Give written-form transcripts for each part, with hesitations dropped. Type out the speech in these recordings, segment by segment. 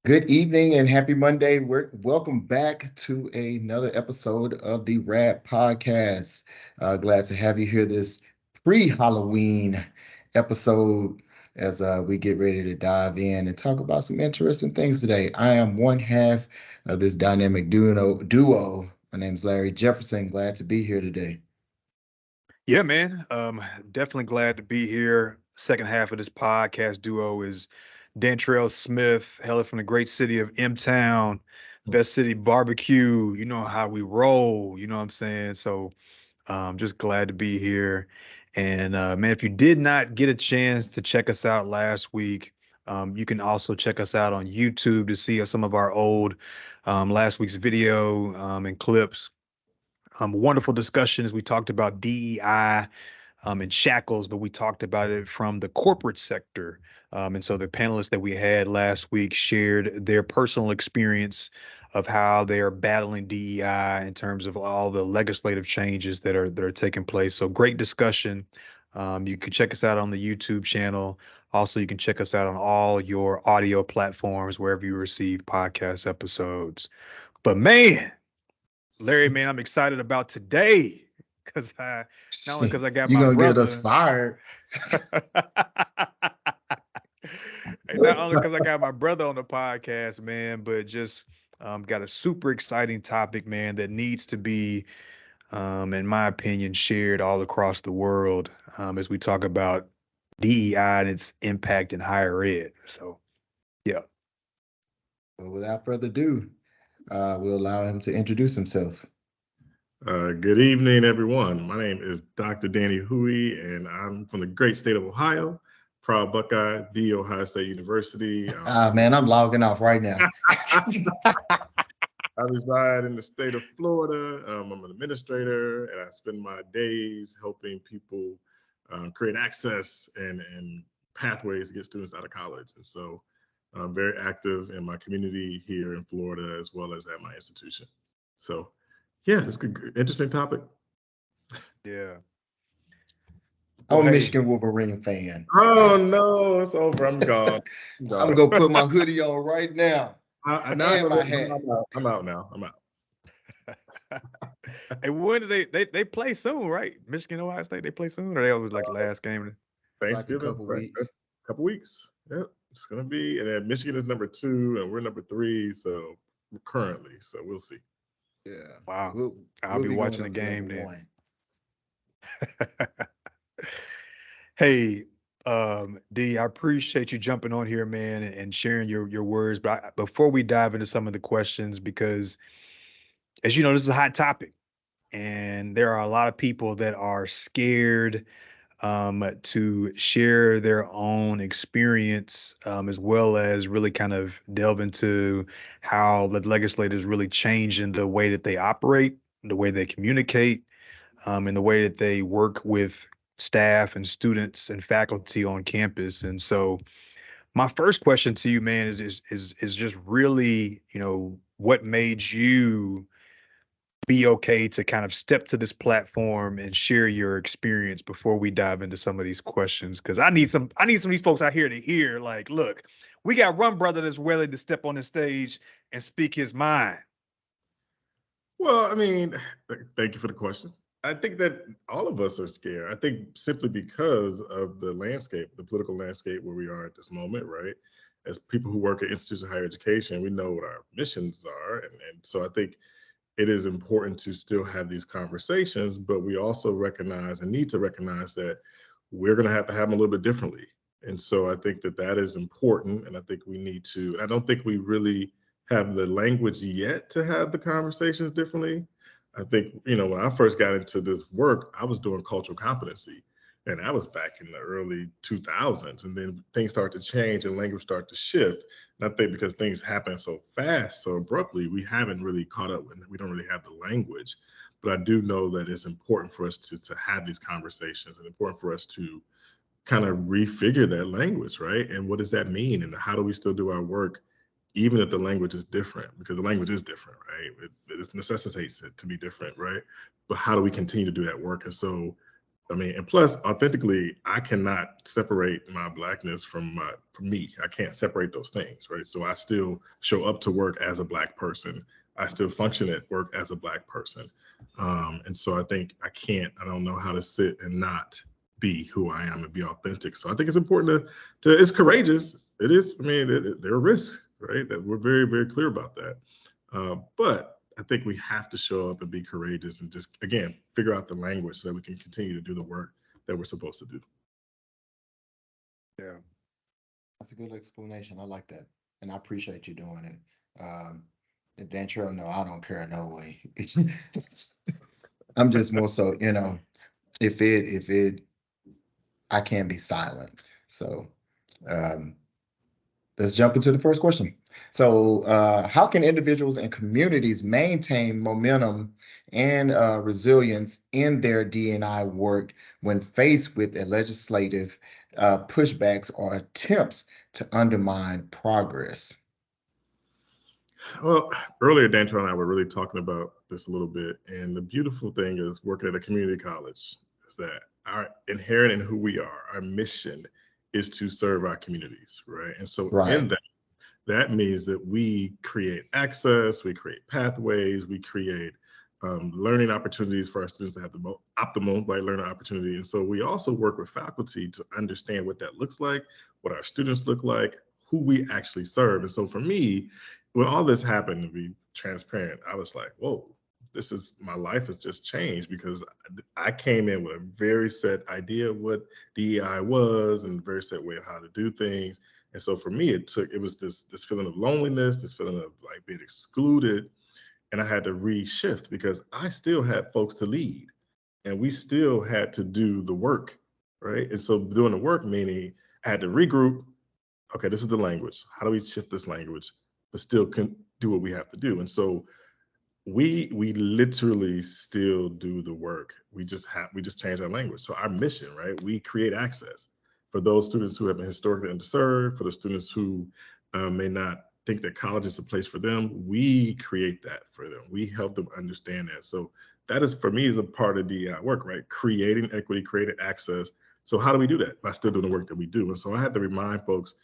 Good evening and happy Monday. Welcome back to another episode of the RAD Podcast. Glad to have you here this pre-Halloween episode as we get ready to dive in and talk about some interesting things today. I am one half of this dynamic duo. My name is Larry Jefferson. Glad to be here today. Yeah, man. Definitely glad to be here. Second half of this podcast duo is Dantrayl Smith, hailing from the great city of M Town, best city barbecue. You know how we roll. You know what I'm saying? So, just glad to be here. And man, if you did not get a chance to check us out last week, you can also check us out on YouTube to see some of our old last week's video and clips. Wonderful discussions. We talked about DEI and shackles, but we talked about it from the corporate sector. And so the panelists that we had last week shared their personal experience of how they are battling DEI in terms of all the legislative changes that are taking place. So great discussion. You can check us out on the YouTube channel. Also, you can check us out on all your audio platforms wherever you receive podcast episodes. But man, Larry, man, I'm excited about today because I not only because I got You're my gonna get us brother, fired. and not only because I got my brother on the podcast, man, but just got a super exciting topic, man, that needs to be, in my opinion, shared all across the world as we talk about DEI and its impact in higher ed. So, yeah. But without further ado, we'll allow him to introduce himself. Good evening, everyone. My name is Dr. Danny Huey, and I'm from the great state of Ohio, proud Buckeye, the Ohio State University. Man, I'm logging off right now. I reside in the state of Florida. I'm an administrator, and I spend my days helping people create access and pathways to get students out of college. And so I'm very active in my community here in Florida, as well as at my institution. So yeah, it's a interesting topic. Yeah. I'm a Hey. Michigan Wolverine fan. Oh no, it's over. I'm gone. I'm gonna go put my hoodie on right now. I'm out now. I'm out. And when do they play soon, right? Michigan, Ohio State, they play soon, or they always like last game? Thanksgiving, couple weeks. Couple weeks. Yep, it's gonna be. And then Michigan is number 2, and we're number 3. So currently, so we'll see. Yeah. Wow. I'll be watching the game then. Hey, D, I appreciate you jumping on here, man, and sharing your words. But before we dive into some of the questions, because as you know, this is a hot topic, and there are a lot of people that are scared to share their own experience, as well as really kind of delve into how the legislators really change in the way that they operate, the way they communicate, and the way that they work with staff and students and faculty on campus. And so my first question to you, man, is just really, what made you be okay to kind of step to this platform and share your experience before we dive into some of these questions? Because I need some of these folks out here to hear, like, look, we got one brother that's willing to step on the stage and speak his mind. Well, I mean, thank you for the question. I think that all of us are scared. I think simply because of the landscape, the political landscape where we are at this moment, right? As people who work at institutions of higher education, we know what our missions are. And so I think it is important to still have these conversations, but we also recognize and need to recognize that we're going to have them a little bit differently. And so I think that is important. And I think we need to, and I don't think we really have the language yet to have the conversations differently. I think, when I first got into this work, I was doing cultural competency, and that was back in the early 2000s. And then things start to change and language start to shift. And I think because things happen so fast, so abruptly, we haven't really caught up with, we don't really have the language. But I do know that it's important for us to have these conversations, and important for us to kind of refigure that language, right? And what does that mean? And how do we still do our work even if the language is different? Because the language is different, right? It necessitates it to be different, right? But how do we continue to do that work? And so I mean, and plus, authentically, I cannot separate my Blackness from me. I can't separate those things, right? So I still show up to work as a Black person. I still function at work as a Black person. And so I think I don't know how to sit and not be who I am and be authentic. So I think it's important it's courageous. It is, I mean, there are risks, right? That we're very, very clear about that. But I think we have to show up and be courageous and just, again, figure out the language so that we can continue to do the work that we're supposed to do. Yeah. That's a good explanation. I like that. And I appreciate you doing it. The Dantrayl, no, I don't care no way. I'm just more so, if it I can't be silent. So um let's jump into the first question. So how can individuals and communities maintain momentum and resilience in their D&I work when faced with a legislative pushbacks or attempts to undermine progress? Well, earlier, Dantrayl and I were really talking about this a little bit. And the beautiful thing is working at a community college is that our inherent in who we are, our mission is to serve our communities, right? And so in Right. that means that we create access, we create pathways, we create learning opportunities for our students to have the most optimal learning opportunity. And so we also work with faculty to understand what that looks like, what our students look like, who we actually serve. And so for me, when all this happened, to be transparent, I was like, whoa, my life has just changed because I came in with a very set idea of what DEI was and a very set way of how to do things. And so for me, it was this feeling of loneliness, this feeling of like being excluded. And I had to reshift because I still had folks to lead and we still had to do the work, right? And so doing the work, meaning I had to regroup. Okay, this is the language. How do we shift this language, but still can do what we have to do? And so we literally still do the work. We just change our language. So our mission, right? We create access for those students who have been historically underserved, for the students who may not think that college is a place for them. We create that for them. We help them understand that. So that is, for me, is a part of the work, right? Creating equity, creating access. So how do we do that? By still doing the work that we do. And so I had to remind folks,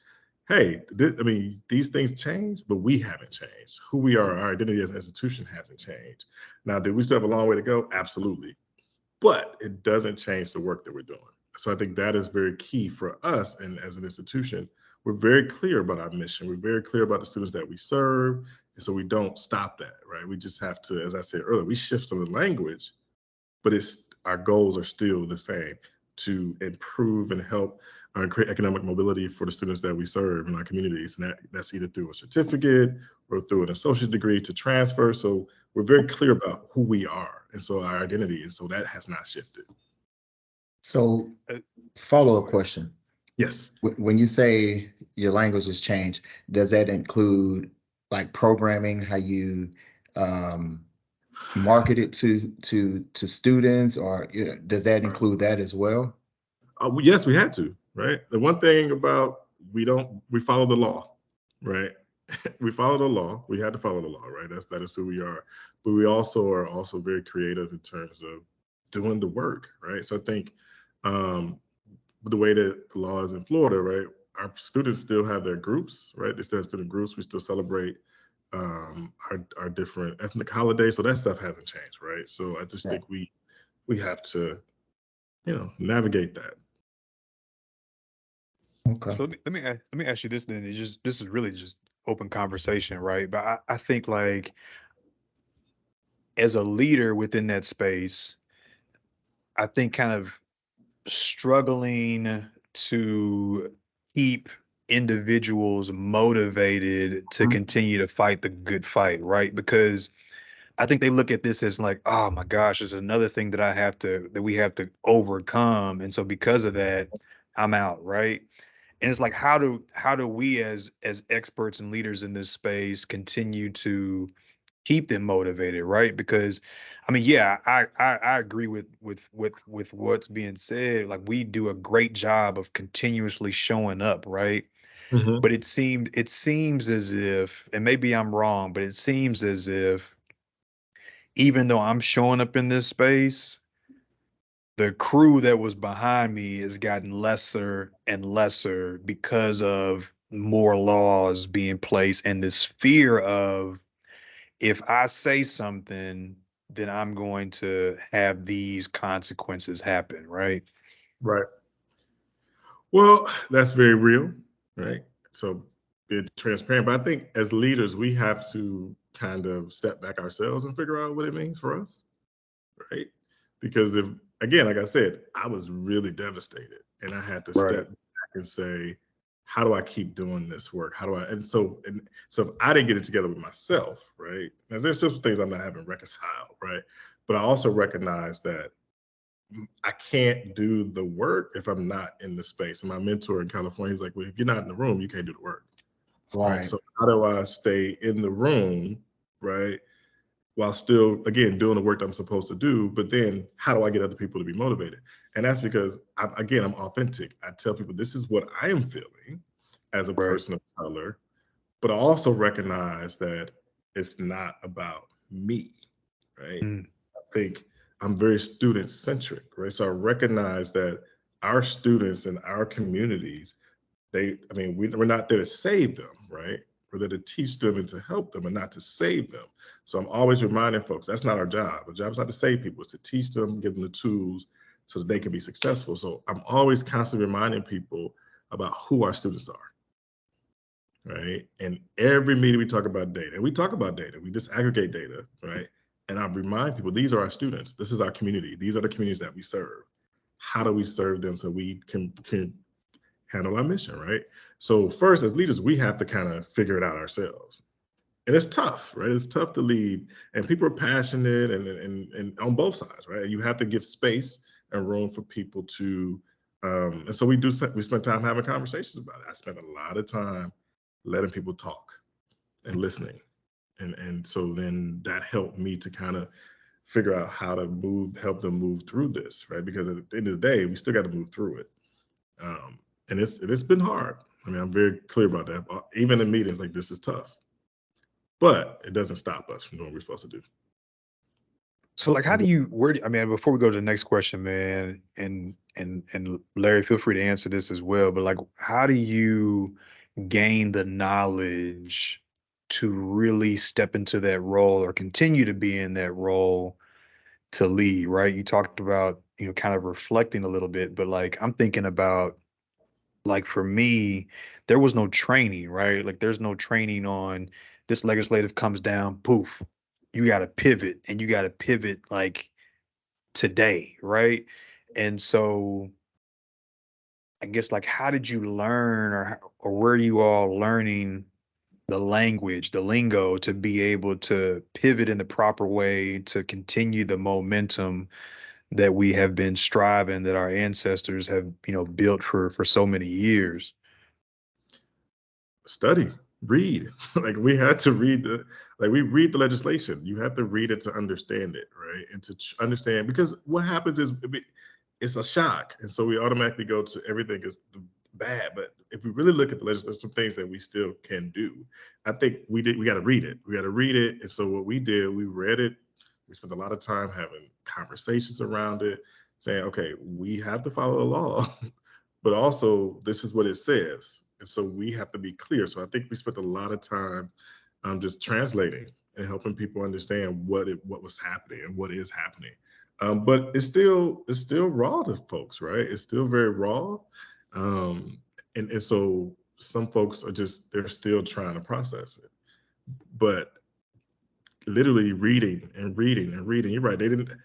hey, these things change, but we haven't changed. Who we are, our identity as an institution hasn't changed. Now, do we still have a long way to go? Absolutely. But it doesn't change the work that we're doing. So I think that is very key for us. And as an institution, we're very clear about our mission. We're very clear about the students that we serve. And so we don't stop that, right? We just have to, as I said earlier, we shift some of the language, but our goals are still the same: to improve and help create economic mobility for the students that we serve in our communities. And that's either through a certificate or through an associate degree to transfer. So we're very clear about who we are. And so our identity. And so that has not shifted. So Go follow-up ahead. question. Yes. When you say your language has changed, does that include like programming, how you market it to students, or does that include that as well? Yes, we had to, right? The one thing about we follow the law, right? We follow the law. We had to follow the law, right? That is who we are. But we also are also very creative in terms of doing the work, right? So I think um, the way that the law is in Florida, right? Our students still have their groups, right? They still have student groups. We still celebrate our different ethnic holidays. So that stuff hasn't changed, right? So I just Right. think we have to, navigate that. Okay. So let me ask you this then. This is really just open conversation, right? But I think like as a leader within that space, I think kind of struggling to keep individuals motivated to continue to fight the good fight, right? Because I think they look at this as like, oh my gosh, there's another thing that we have to overcome. And so because of that, I'm out, right? And it's like, how do we as experts and leaders in this space continue to keep them motivated, right? Because I mean, yeah, I agree with what's being said. Like we do a great job of continuously showing up, right? Mhm. But it seems as if, and maybe I'm wrong, but it seems as if even though I'm showing up in this space, the crew that was behind me has gotten lesser and lesser because of more laws being placed and this fear of, if I say something, then I'm going to have these consequences happen, right? Right. Well, that's very real, right? So being transparent. But I think as leaders, we have to kind of step back ourselves and figure out what it means for us, right? Because if, again, like I said, I was really devastated and I had to Right. step back and say, how do I keep doing this work? How do I, and so if I didn't get it together with myself, right? Now there's still some things I'm not having reconciled, right? But I also recognize that I can't do the work if I'm not in the space. And my mentor in California, he's like, well, if you're not in the room, you can't do the work. Right. Right. So how do I stay in the room, right? While still, again, doing the work that I'm supposed to do, but then how do I get other people to be motivated? And that's because, I'm authentic. I tell people this is what I am feeling as a Right. person of color, but I also recognize that it's not about me, right? Mm. I think I'm very student centric, right? So I recognize that our students in our communities, we're not there to save them, right? We're there to teach them and to help them and not to save them. So I'm always reminding folks that's not our job. Our job is not to save people, it's to teach them, give them the tools so that they can be successful. So I'm always constantly reminding people about who our students are, right? And every meeting we talk about data, and we talk about data, we disaggregate data, right? And I remind people these are our students, this is our community, these are the communities that we serve. How do we serve them so we can handle our mission, right? So first, as leaders, we have to kind of figure it out ourselves. And it's tough, right? It's tough to lead, and people are passionate and on both sides, right? You have to give space and room for people to, and so we spend time having conversations about it. I spent a lot of time letting people talk and listening. And so then that helped me to kind of figure out how to help them move through this, right? Because at the end of the day, we still got to move through it. And it's been hard. I mean, I'm very clear about that. Even in meetings like this is tough, but it doesn't stop us from doing what we're supposed to do. So like, I mean, before we go to the next question, man, and Larry, feel free to answer this as well, but like, how do you gain the knowledge to really step into that role or continue to be in that role to lead, right? You talked about, kind of reflecting a little bit, but like, I'm thinking about, like, for me, there was no training, right? Like, there's no training on this legislative comes down, poof, you got to pivot and you got to pivot like today, right? And so I guess, like, how did you learn, or were you all learning the language, the lingo, to be able to pivot in the proper way to continue the momentum that we have been striving, that our ancestors have, built for so many years? Study, read. Like we had to read we read the legislation. You have to read it to understand it, right? And to understand, because what happens is it's a shock, and so we automatically go to everything is bad. But if we really look at the legislation, there's some things that we still can do. I think we got to read it. We got to read it, and so what we did, we read it. We spent a lot of time having conversations around it, saying, okay, we have to follow the law, but also this is what it says. And so we have to be clear. So I think we spent a lot of time just translating and helping people understand what was happening and what is happening. But it's still raw to folks, right? It's still very raw. And so some folks they're still trying to process it. But literally reading and reading and reading. You're right.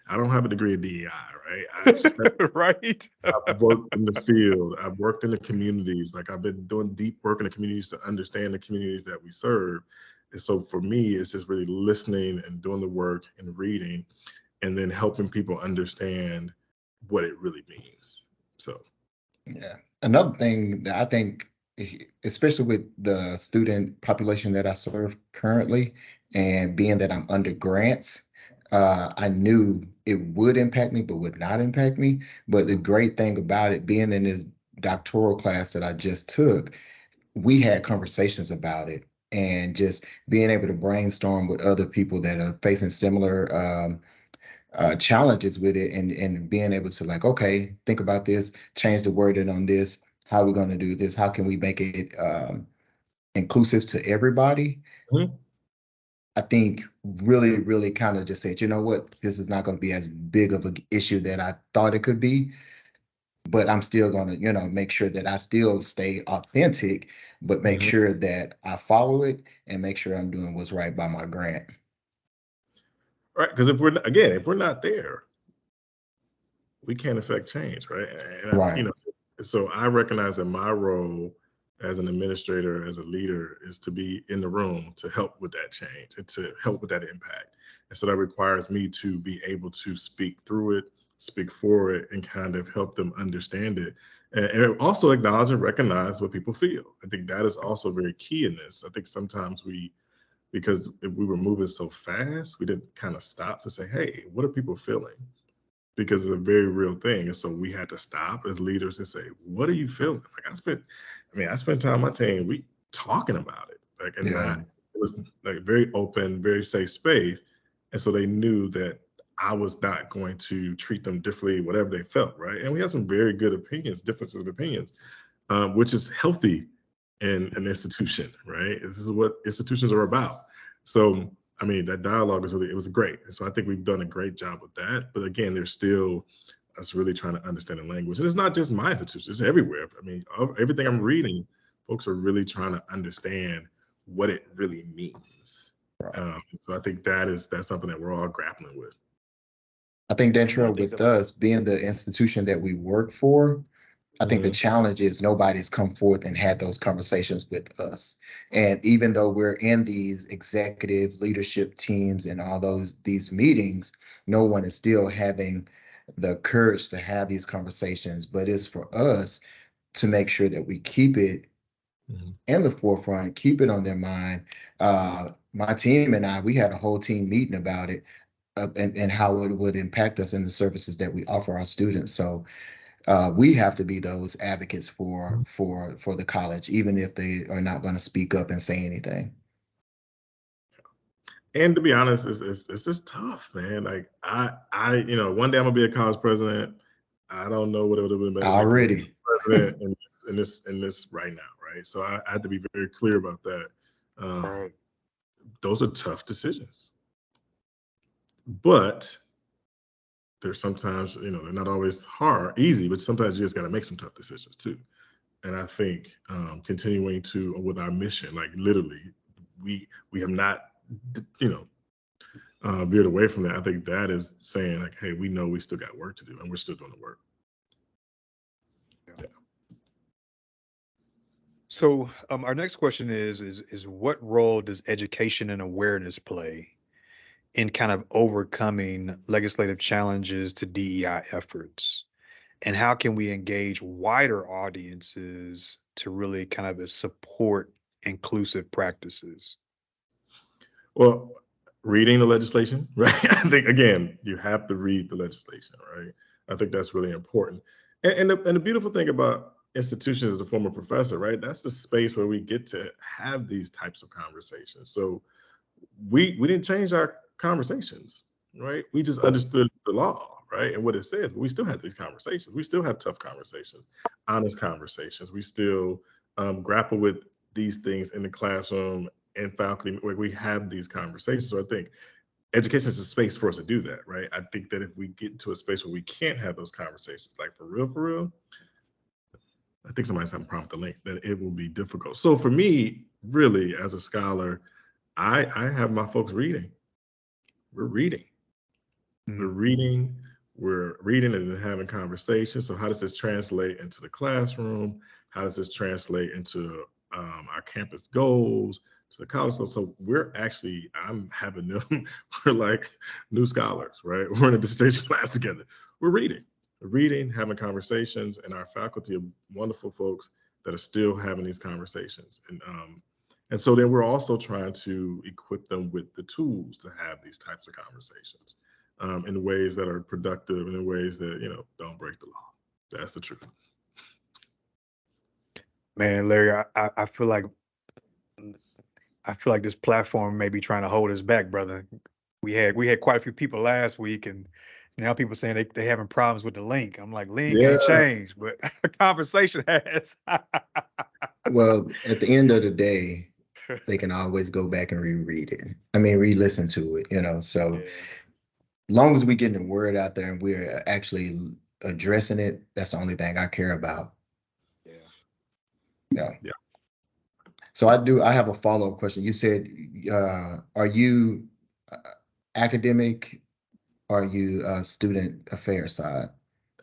I don't have a degree in DEI, right? Right. I've worked in the field. I've worked in the communities. Like I've been doing deep work in the communities to understand the communities that we serve. And so for me, it's just really listening and doing the work and reading, and then helping people understand what it really means. So, Yeah. Another thing that I think, especially with the student population that I serve currently, and being that I'm under grants, I knew it would impact me, but would not impact me. But the great thing about it, being in this doctoral class that I just took, we had conversations about it, and just being able to brainstorm with other people that are facing similar challenges with it, and being able to like, okay, think about this, change the wording on this. How are we going to do this? How can we make it inclusive to everybody? Mhm. I think really, really kind of just said, you know what, this is not going to be as big of an issue that I thought it could be, but I'm still going to, make sure that I still stay authentic, but make Mhm. sure that I follow it and make sure I'm doing what's right by my grant. Right, because if we're not there, we can't affect change, right? Right. So I recognize that my role as an administrator, as a leader, is to be in the room to help with that change and to help with that impact. And so that requires me to be able to speak through it, speak for it, and kind of help them understand it. And also acknowledge and recognize what people feel. I think that is also very key in this. I think sometimes because if we were moving so fast, we didn't kind of stop to say, hey, what are people feeling? Because it's a very real thing. And so we had to stop as leaders and say, what are you feeling? Like I spent time on my team, we talking about it. Like, and Yeah. it was like very open, very safe space. And so they knew that I was not going to treat them differently, whatever they felt, right? And we had some very good opinions, differences of opinions, which is healthy in an institution, right? This is what institutions are about. So, I mean, that dialogue it was great. And so I think we've done a great job with that. But again, there's still us really trying to understand the language. And it's not just my institution, it's everywhere. I mean, everything I'm reading, folks are really trying to understand what it really means. Right. So I think that's something that we're all grappling with. I think One Dantrayl, of the things with that us being the institution that we work for, I think the Mhm. challenge is nobody's come forth and had those conversations with us. And even though we're in these executive leadership teams and all these meetings, no one is still having the courage to have these conversations. But it's for us to make sure that we keep it Mhm. in the forefront, keep it on their mind. My team and I, we had a whole team meeting about it, and how it would impact us in the services that we offer our students. So we have to be those advocates for the college, even if they are not going to speak up and say anything. And to be honest, it's just tough, man. Like one day I'm gonna be a college president. I don't know what it would have been like to be Already. president in this right now, right? So I have to be very clear about that. right. Those are tough decisions, but there's sometimes they're not always easy, but sometimes you just got to make some tough decisions too. And I think continuing to with our mission, like literally, we have not, you know, veered away from that. I think that is saying like, hey, we know we still got work to do, and we're still doing the work. Yeah. So our next question is what role does education and awareness play in kind of overcoming legislative challenges to DEI efforts? And how can we engage wider audiences to really kind of support inclusive practices? Well, reading the legislation, right? I think again, you have to read the legislation, right? I think that's really important. And the beautiful thing about institutions as a former professor, right? That's the space where we get to have these types of conversations. So we didn't change our conversations, right? We just understood the law, right? And what it says. But we still have these conversations. We still have tough conversations, honest conversations. We still grapple with these things in the classroom and faculty where we have these conversations. So I think education is a space for us to do that, right? I think that if we get into a space where we can't have those conversations, like for real, I think somebody's having a problem with the link, that it will be difficult. So for me, really, as a scholar, I have my folks reading. We're reading. We're Mm. reading. We're reading and then having conversations. So how does this translate into the classroom? How does this translate into our campus goals, to the college goals? So I'm having them, we're like new scholars, right? We're in a dissertation class together. We're reading, having conversations, and our faculty of wonderful folks that are still having these conversations. And so then we're also trying to equip them with the tools to have these types of conversations in ways that are productive and in ways that don't break the law. That's the truth. Man, Larry, I feel like this platform may be trying to hold us back, brother. we had quite a few people last week, and now people saying they having problems with the link. I'm like, link Yeah. ain't changed, but conversation has. Well, at the end of the day, they can always go back and reread it. I mean, re-listen to it, So Yeah, long as we getting the word out there and we're actually addressing it, that's the only thing I care about. yeah. Yeah. Yeah. So I have a follow-up question. You said, are you uh, academic? Or are you student affairs side?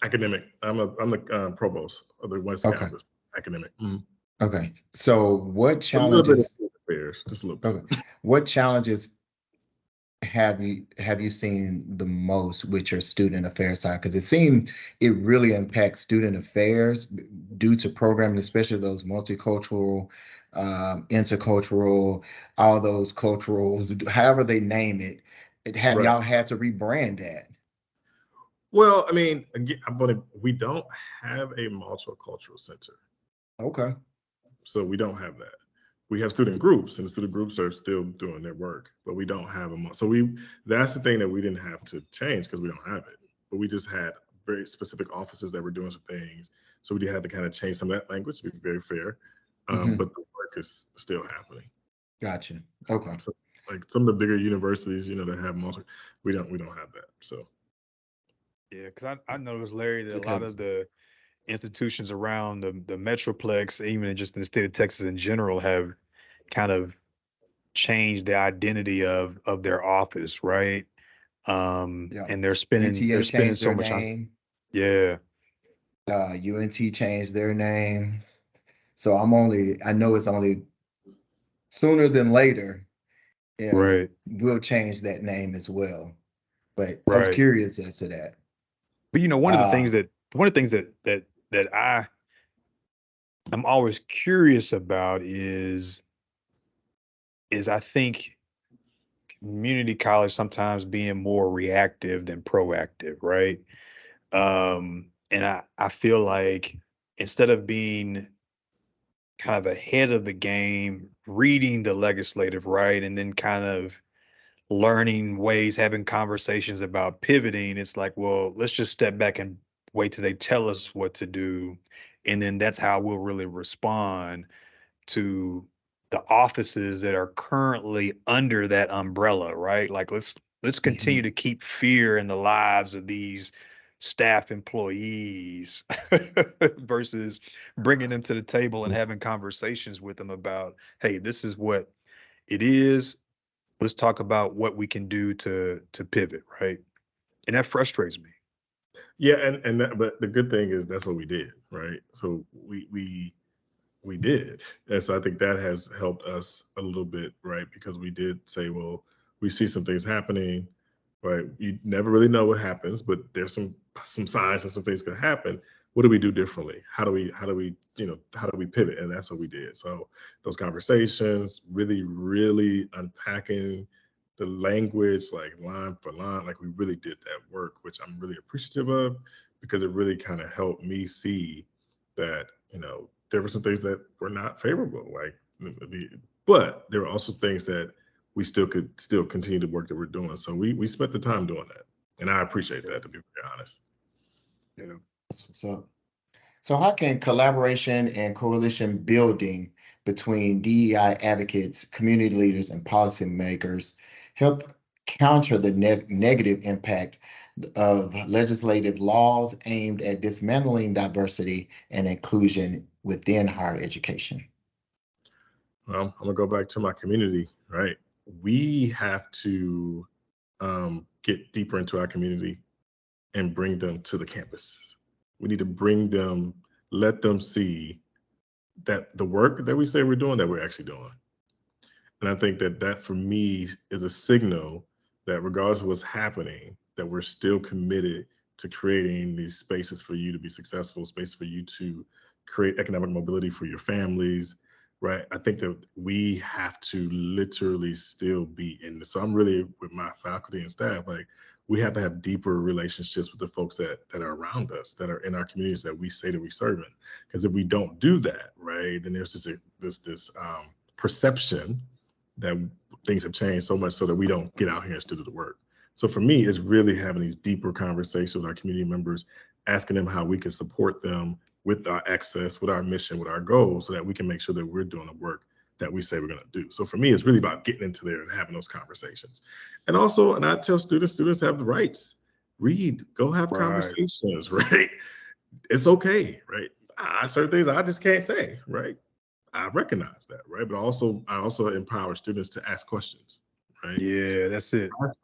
Academic. I'm the provost of the West Okay. Campus. Academic. Mhm. Okay. So what A little bit of challenges, student affairs, just a little bit. okay, what challenges have you seen the most with your student affairs side? Because it seemed it really impacts student affairs due to programming, especially those multicultural, intercultural, all those culturals, however they name it. Have Right. y'all had to rebrand that? Well, I mean, again, we don't have a multicultural center, Okay. so we don't have that. We have student groups, and the student groups are still doing their work, but we don't have so that's the thing that we didn't have to change because we don't have it. But we just had very specific offices that were doing some things, so we had to kind of change some of that language to be very fair. Hmm. But the work is still happening. Gotcha. Okay. So, like some of the bigger universities, that have we don't have that. So Yeah, because I noticed, Larry, that a lot Because of the institutions around the Metroplex, even just in the state of Texas in general, have kind of changed the identity of their office, right? yeah, And they're UTA spending changed so their much on. name. Yeah, UNT changed their name. So I know it's only sooner than later. Yeah, right, we'll change that name as well. But I was right. curious as to that. But one of the Uh, things that I'm always curious about is I think community college sometimes being more reactive than proactive, right? And I feel like instead of being kind of ahead of the game, reading the legislative, right, and then kind of learning ways, having conversations about pivoting, it's like, well, let's just step back and wait till they tell us what to do, and then that's how we'll really respond to the offices that are currently under that umbrella, right? Like let's continue mhm, to keep fear in the lives of these staff employees versus bringing them to the table and having conversations with them about, hey, this is what it is. Let's talk about what we can do to pivot, right? And that frustrates me. yeah, but the good thing is that's what we did, right? So we did, and so I think that has helped us a little bit, right? Because we did say, well, we see some things happening, right? You never really know what happens, but there's some signs and some things can happen. What do we do differently? How do we pivot? And that's what we did. So those conversations, really unpacking the language, like line for line, like we really did that work, which I'm really appreciative of because it really kind of helped me see that there were some things that were not favorable, like but there were also things that we could still continue the work that we're doing. So we spent the time doing that, and I appreciate Yeah, that, to be very honest. yeah. so how can collaboration and coalition building between DEI advocates, community leaders, and policymakers help counter the negative impact of legislative laws aimed at dismantling diversity and inclusion within higher education? Well, I'm gonna go back to my community, right? We have to get deeper into our community and bring them to the campus. We need to bring them, let them see that the work that we say we're doing, that we're actually doing. And I think that for me is a signal that regardless of what's happening, that we're still committed to creating these spaces for you to be successful, spaces for you to create economic mobility for your families, right? I think that we have to literally still be in this. So I'm really with my faculty and staff, like we have to have deeper relationships with the folks that are around us, that are in our communities that we say that we serve in. Because if we don't do that, right, then there's just this perception, that things have changed so much so that we don't get out here and still do the work. So for me, it's really having these deeper conversations with our community members, asking them how we can support them with our access, with our mission, with our goals, so that we can make sure that we're doing the work that we say we're going to do. So for me, it's really about getting into there and having those conversations. And also, and I tell students have the rights. Read, go have Right. conversations, right? It's okay, right? Certain things I just can't say, right? I recognize that, right? But also, I also empower students to ask questions, right? Yeah, that's it. Ask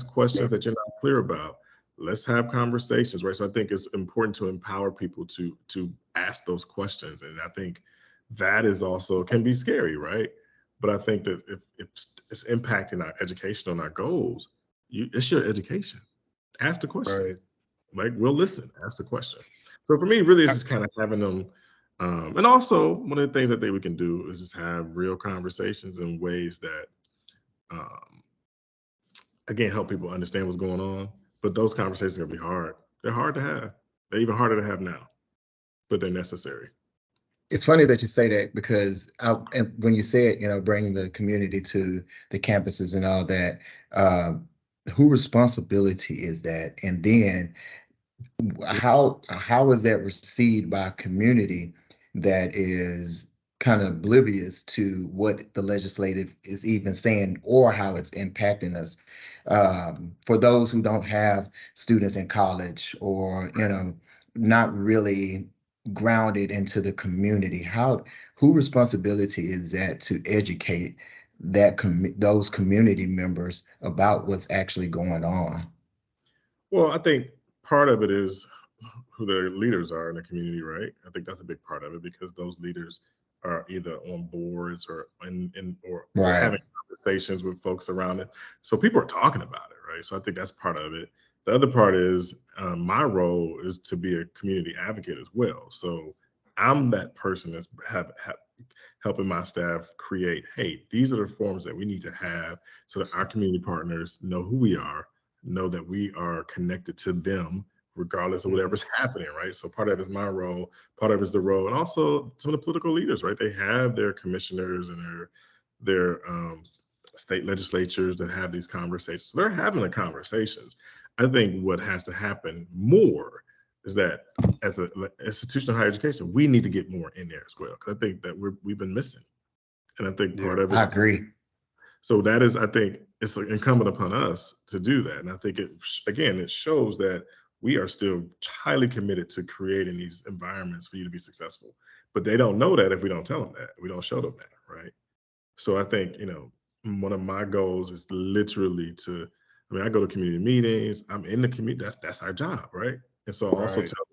questions that you're not clear about. Let's have conversations, right? So I think it's important to empower people to ask those questions. And I think that is also can be scary, right? But I think that if it's impacting our education on our goals, it's your education. Ask the question. Right. Like we'll listen, ask the question. So for me, really, it's just kind of having them. And also, one of the things I think we can do is just have real conversations in ways that um, again help people understand what's going on. But those conversations are gonna be hard. They're hard to have. They're even harder to have now, but they're necessary. It's funny that you say that because and when you said, bringing the community to the campuses and all that, who responsibility is that? And then how is that received by a community that is kind of oblivious to what the legislative is even saying or how it's impacting us? For those who don't have students in college or not really grounded into the community, who responsibility is that to educate those community members about what's actually going on? Well, I think part of it is who their leaders are in the community, right? I think that's a big part of it because those leaders are either on boards or or Right. having conversations with folks around it. So people are talking about it, right? So I think that's part of it. The other part is my role is to be a community advocate as well. So I'm that person that's helping my staff create. Hey, these are the forms that we need to have so that our community partners know who we are, know that we are connected to them regardless of Mhm. whatever's happening, right? So part of it is my role, part of it is the role, and also some of the political leaders, right? They have their commissioners and their state legislatures that have these conversations. So they're having the conversations. I think what has to happen more is that as an institution of higher education, we need to get more in there as well. Because I think that we've been missing, and I think part Yeah. of it. I agree. So that is, I think, it's incumbent upon us to do that. And I think it shows that we are still highly committed to creating these environments for you to be successful. But they don't know that if we don't tell them that, we don't show them that, right? So I think, one of my goals is literally to, I mean, I go to community meetings, I'm in the community, that's our job, right? And so I also Right. tell,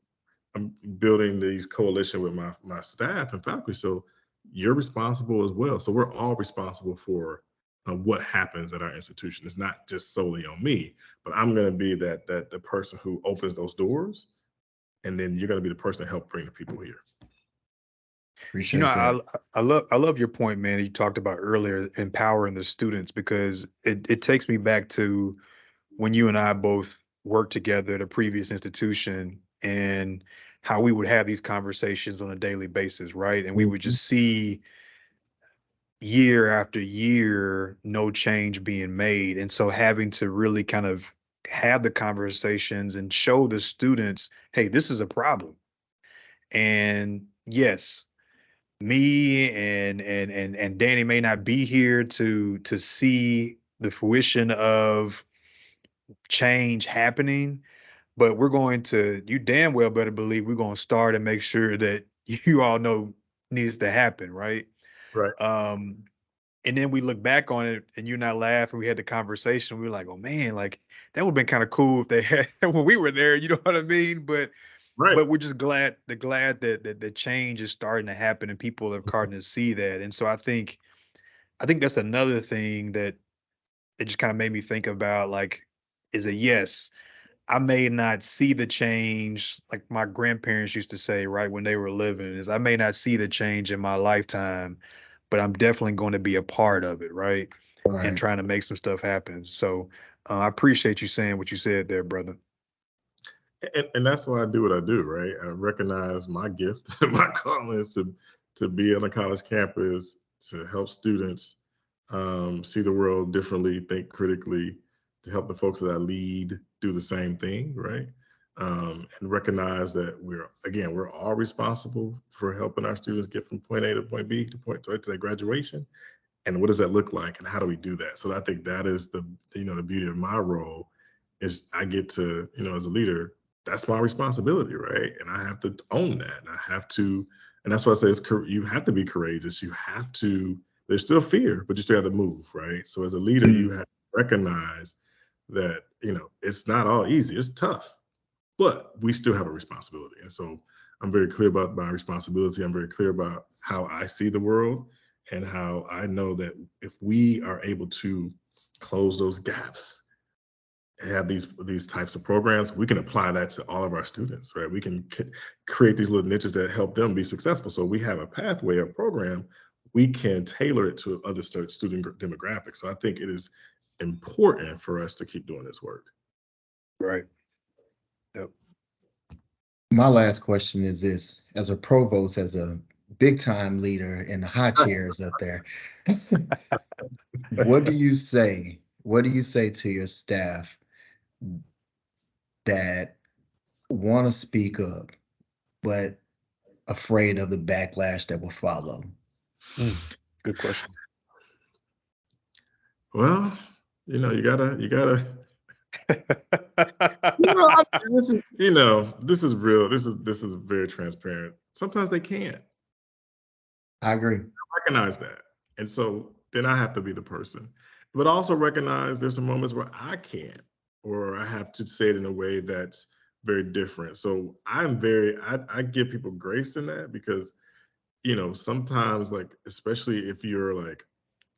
I'm building these coalition with my staff and faculty. So you're responsible as well. So we're all responsible for what happens at our institution. It's not just solely on me, but I'm going to be that the person who opens those doors, and then you're going to be the person to help bring the people here. Appreciate that. I love your point, man. You talked about earlier empowering the students because it takes me back to when you and I both worked together at a previous institution and how we would have these conversations on a daily basis, right? And we would Mhm. just see year after year no change being made. And so having to really kind of have the conversations and show the students, hey, this is a problem. And yes, me and Danny may not be here to see the fruition of change happening, but we're going to, you damn well better believe we're going to start and make sure that you all know needs to happen, right? Right. Um, and then we look back on it and you and I laugh and we had the conversation. We were like, oh man, like that would have been kind of cool if they had when we were there, you know what I mean? Right. But we're just glad that the change is starting to happen and people are starting to see that. And so I think that's another thing that it just kind of made me think about like is a yes. I may not see the change like my grandparents used to say, right, when they were living, is I may not see the change in my lifetime, but I'm definitely going to be a part of it, right? And Right. trying to make some stuff happen. So I appreciate you saying what you said there, brother. And that's why I do what I do, right? I recognize my gift, my calling is to be on a college campus to help students see the world differently, think critically, to help the folks that I lead do the same thing, right? And recognize that we're all responsible for helping our students get from point A to point B to point right to their graduation. And what does that look like, and how do we do that? So I think that is the beauty of my role is I get to, as a leader, that's my responsibility, right? And I have to own that, and I have to, and that's why I say you have to be courageous. You have to. There's still fear, but you still have to move, right? So as a leader, you have to recognize that it's not all easy. It's tough, but we still have a responsibility. And so I'm very clear about my responsibility. I'm very clear about how I see the world and how I know that if we are able to close those gaps, have these types of programs, we can apply that to all of our students, right? We can create these little niches that help them be successful. So we have a pathway, a program, we can tailor it to other student demographics. So I think it is important for us to keep doing this work. Right. Yep. My last question is this: as a provost, as a big time leader in the high chairs up there, what do you say? What do you say to your staff that want to speak up, but afraid of the backlash that will follow? Good question. Well, you gotta. This is real. This is very transparent. Sometimes they can't. I agree. Recognize that, and so then I have to be the person, but also recognize there's some moments where I can't, or I have to say it in a way that's very different. So I give people grace in that, because sometimes, like, especially if you're like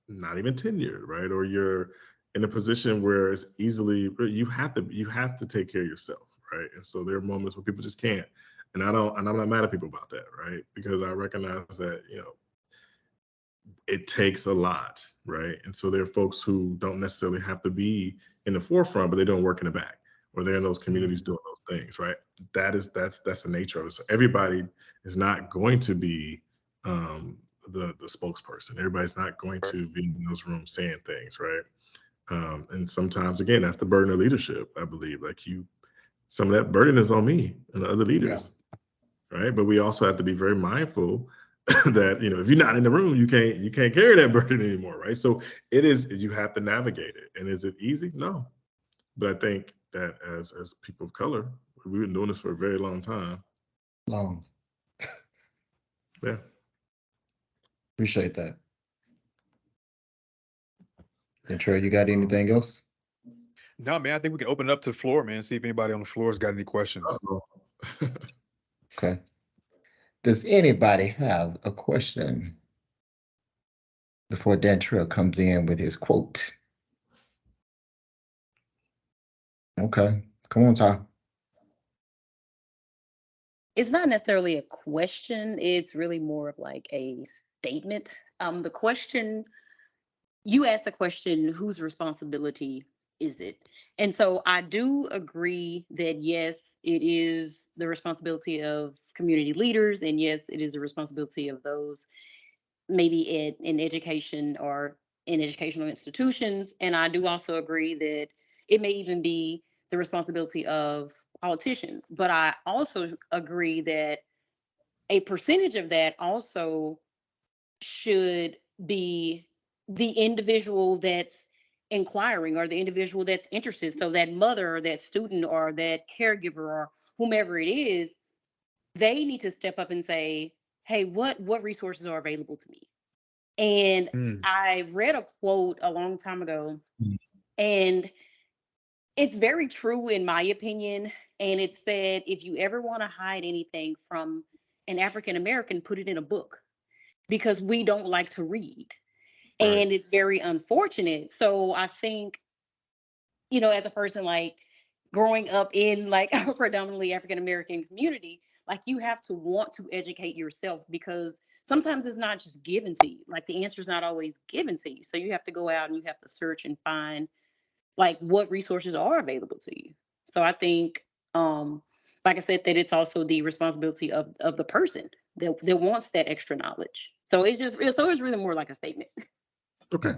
not even tenured, right, or you're in a position where it's easily, you have to take care of yourself, right? And so there are moments where people just can't, and I'm not mad at people about that, right? Because I recognize that it takes a lot, right? And so there are folks who don't necessarily have to be in the forefront, but they don't work in the back, or they're in those communities doing those things, right? That's the nature of it. So everybody is not going to be the spokesperson. Everybody's not going to be in those rooms saying things, right? And sometimes, again, that's the burden of leadership. I believe, like, some of that burden is on me and the other leaders, right? But we also have to be very mindful that if you're not in the room, you can't carry that burden anymore, right? So you have to navigate it. And is it easy? No, but I think that as people of color, we've been doing this for a very long time. Long. Yeah. Appreciate that. Dantrayl, you got anything else? No, man, I think we can open it up to the floor, man. See if anybody on the floor has got any questions. Okay. Does anybody have a question before Dantrayl comes in with his quote? Okay. Come on, Ty. It's not necessarily a question. It's really more of like a statement. The question, you asked the question, whose responsibility is it? And so I do agree that, yes, it is the responsibility of community leaders. And yes, it is the responsibility of those maybe in education or in educational institutions. And I do also agree that it may even be the responsibility of politicians. But I also agree that a percentage of that also should be the individual that's inquiring or the individual that's interested. So that mother or that student or that caregiver or whomever it is, they need to step up and say, hey, what resources are available to me? And I read a quote a long time ago, and it's very true in my opinion. And it said, if you ever want to hide anything from an African American, put it in a book, because we don't like to read. Right. And it's very unfortunate. So I think, as a person like growing up in like a predominantly African American community, like you have to want to educate yourself, because sometimes it's not just given to you. Like the answer is not always given to you. So you have to go out and you have to search and find like what resources are available to you. So I think, like I said, that it's also the responsibility of the person that wants that extra knowledge. So it's really more like a statement. Okay.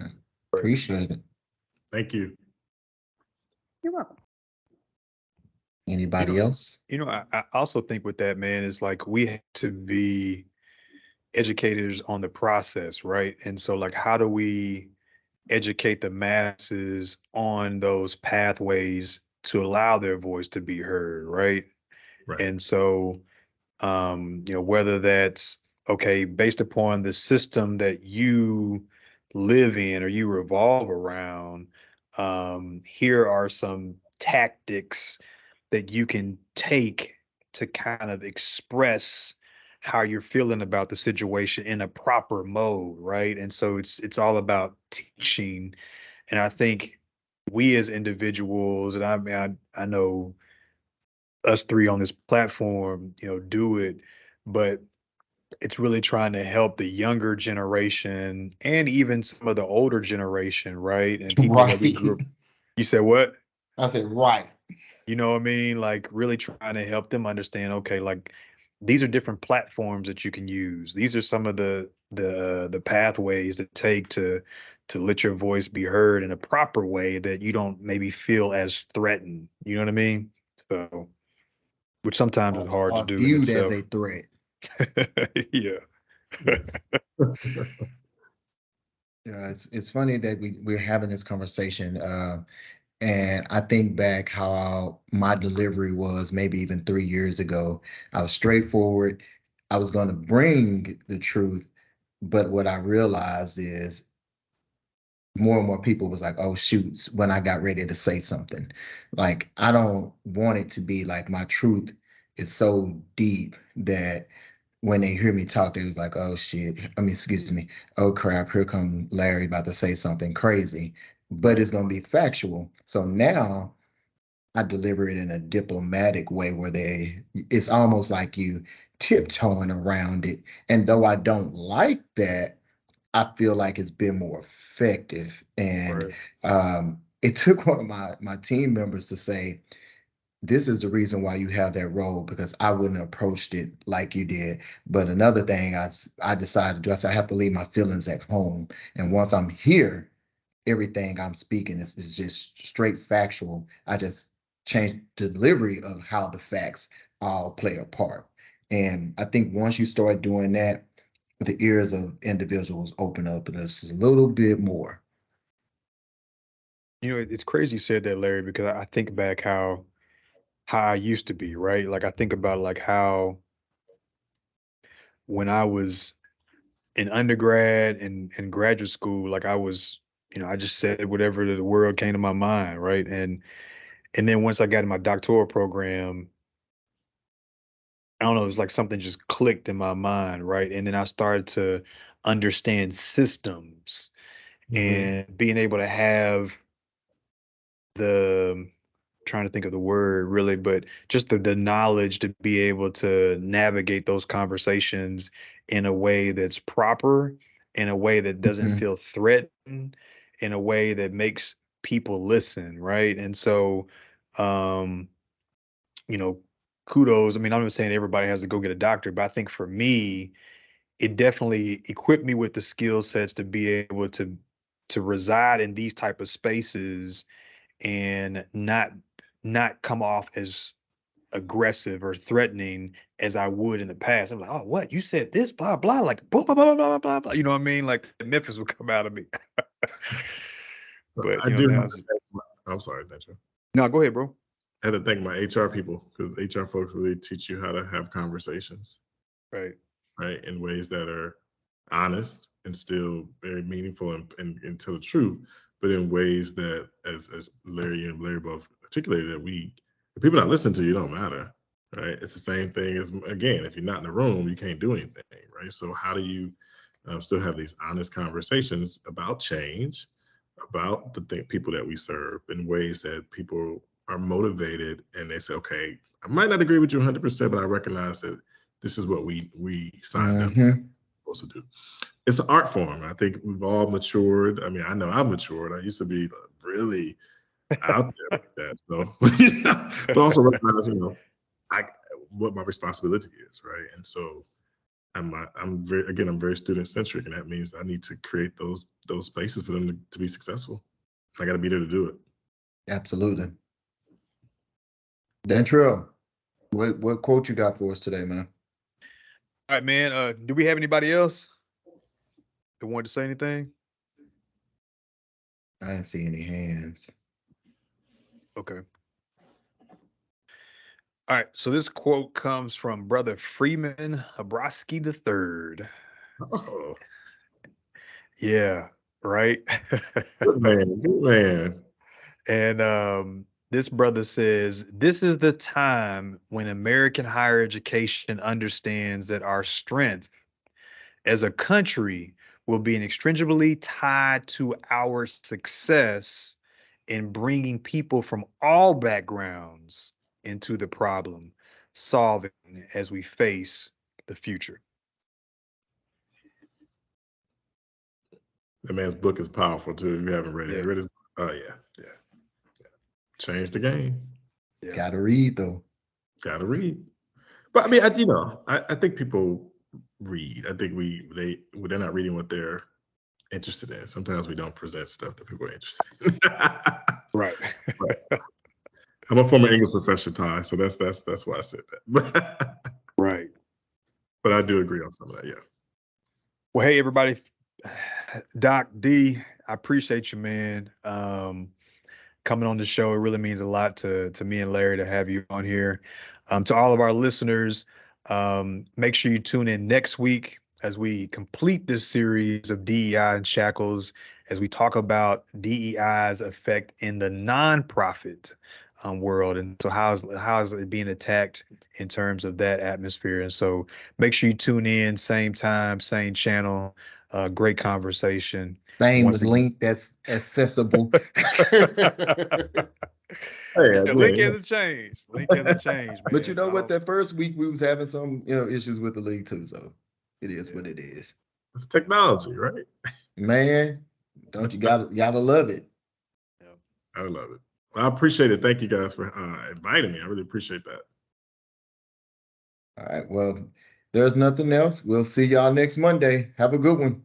Appreciate it. Thank you. You're welcome. Anybody else? I also think with that, man, is like we have to be educators on the process, right? And so, like, how do we educate the masses on those pathways to allow their voice to be heard, right? Right. And so, whether that's okay, based upon the system that you live in or you revolve around, here are some tactics that you can take to kind of express how you're feeling about the situation in a proper mode, right? And so it's all about teaching. And I think we as individuals, and I mean, I know us three on this platform, do it, but it's really trying to help the younger generation and even some of the older generation, right? And people that we Right. grew up. You said what? I said, right. You know what I mean? Like really trying to help them understand, okay, like these are different platforms that you can use. These are some of the pathways to take to let your voice be heard in a proper way that you don't maybe feel as threatened. You know what I mean? So, which sometimes is hard to Are do in viewed as a itself. threat. Yeah. Yes. Yeah, it's funny that we're having this conversation. And I think back how my delivery was maybe even 3 years ago. I was straightforward. I was going to bring the truth, but what I realized is more and more people was like, oh shoots, when I got ready to say something. Like I don't want it to be like my truth is so deep that when they hear me talk, they was like, oh shit. I mean, excuse me. Oh crap, here come Larry about to say something crazy. But it's gonna be factual. So now I deliver it in a diplomatic way where it's almost like you tiptoeing around it. And though I don't like that, I feel like it's been more effective. And Right. it took one of my team members to say, this is the reason why you have that role because I wouldn't have approached it like you did. But another thing I decided to do, I said, I have to leave my feelings at home. And once I'm here, everything I'm speaking is just straight factual. I just change the delivery of how the facts all play a part. And I think once you start doing that, the ears of individuals open up just a little bit more. It's crazy you said that, Larry, because I think back how I used to be, right? Like I think about like how when I was in undergrad and graduate school, like I was, I just said whatever the world came to my mind, right? And then once I got in my doctoral program, I don't know, it was like something just clicked in my mind, right? And then I started to understand systems Mhm. and being able to have the trying to think of the word really, but just the knowledge to be able to navigate those conversations in a way that's proper, in a way that doesn't Mhm. feel threatened, in a way that makes people listen, right? And so, um, you know, kudos. I mean, I'm not saying everybody has to go get a doctor, but I think for me, it definitely equipped me with the skill sets to be able to reside in these type of spaces and not come off as aggressive or threatening as I would in the past. I'm like, oh, what you said this, blah blah, like blah blah blah blah blah blah. You know what I mean? Like Memphis would come out of me. But I do have now to thank I'm sorry, Dantrayl. no, go ahead, bro. I had to thank my HR people because HR folks really teach you how to have conversations, Right. right, in ways that are honest and still very meaningful and tell the truth, but in ways that, as Larry and Larry both articulated, that the people not listening to you don't matter, right? It's the same thing as, again, if you're not in the room, you can't do anything, right? So how do you still have these honest conversations about change, about people that we serve in ways that people are motivated and they say, okay, I might not agree with you 100%, but I recognize that this is what we signed up Mhm. supposed to do. It's an art form. I think we've all matured. I mean, I know I've matured. I used to be really out there like that. So, but also recognize, I what my responsibility is, right? And so I'm very student centric, and that means I need to create those spaces for them to be successful. I got to be there to do it. Absolutely. Dantrayl, what quote you got for us today, man? All right, man. Do we have anybody else that wanted to say anything? I didn't see any hands. Okay. All right. So this quote comes from Brother Freeman Habrowski III. Oh, Yeah, right. good man, good man. And this brother says, "This is the time when American higher education understands that our strength as a country will be inextricably tied to our success in bringing people from all backgrounds into the problem solving as we face the future." The man's book is powerful too. If you haven't read it, Yeah. read his, oh yeah. Change the game. Yeah. Gotta read though. Gotta read. But I mean, I think people read. I think they're not reading what they're interested in. Sometimes we don't present stuff that people are interested in. Right. I'm a former English professor, Ty, so that's why I said that. Right. But I do agree on some of that, yeah. Well, hey everybody. Doc D, I appreciate you, man. Coming on the show, it really means a lot to me and Larry to have you on here. To all of our listeners, make sure you tune in next week as we complete this series of DEI and shackles, as we talk about DEI's effect in the nonprofit world, and so how is it being attacked in terms of that atmosphere. And so make sure you tune in, same time, same channel. Great conversation. Same Once again, link that's accessible. yeah, link hasn't changed. Link hasn't changed, man. But you know So I what? don't- That first week we was having some, issues with the link too. So it is what it is. It's technology, right? Man, don't you gotta love it. Yeah. I love it. I appreciate it. Thank you guys for inviting me. I really appreciate that. All right. Well, there's nothing else. We'll see y'all next Monday. Have a good one.